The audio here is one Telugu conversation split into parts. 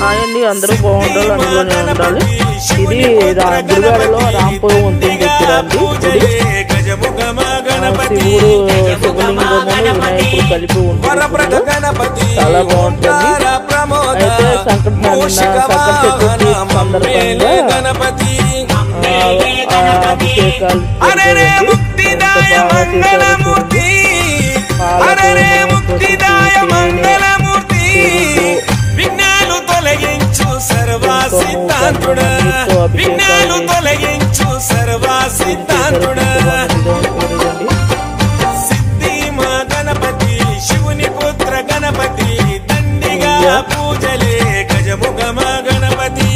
అండి అందరూ బాగుండాలి, అందులోనే ఉండాలి. ఇది గుడివాడలో రాంపురం వంతెన దగ్గర అండి గుడి. శివుడు శివలింగమును వినాయకుడు కలిపి ఉంటుంది, చాలా బాగుంటుంది. అయితే సంకట చతుర్థి సందర్భంగా అభిషేకాలు విఘ్నాలు తొలగించు సర్వసిద్ధాంతుడా, విఘ్నాలు తొలగించు సర్వసిద్ధాంతుడా. సిద్ధి మా గణపతి శివుని పుత్ర గణపతి, దండిగా పూజలే గజముఖమ గణపతి.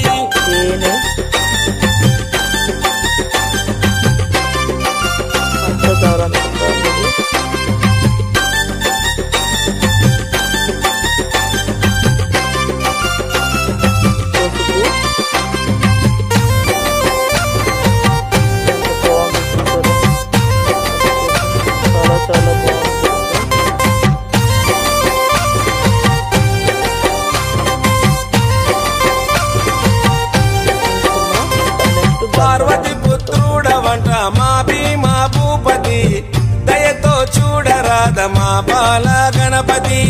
పార్వతి పుత్రుడవంట మా భీమా భూపతి, దయతో చూడరాద మా బాల గణపతి.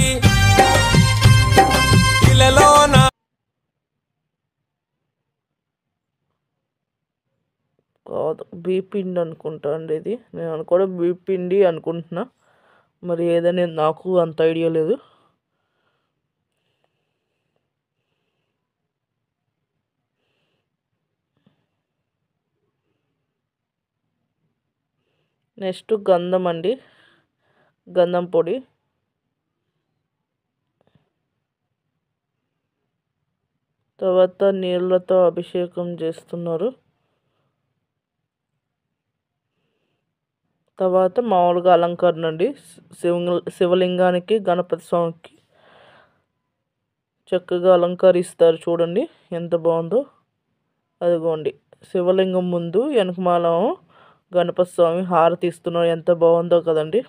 ఇలలో కాదు బీపిండి అనుకుంటా అండి, ఇది నేను కూడా బీపిండి అనుకుంటున్నా, మరి ఏదని నాకు అంత ఐడియా లేదు. నెక్స్ట్ గంధం అండి, గంధం పొడి. తర్వాత నీళ్ళతో అభిషేకం చేస్తున్నారు. తర్వాత మామూలుగా అలంకరణ అండి, శివలింగానికి గణపతి స్వామికి చక్కగా అలంకరిస్తారు. చూడండి ఎంత బాగుందో. అదిగోండి శివలింగం ముందు వెనకమాల గణపతి స్వామి హారతి ఇస్తున్నారు, ఎంత బాగుందో కదండి.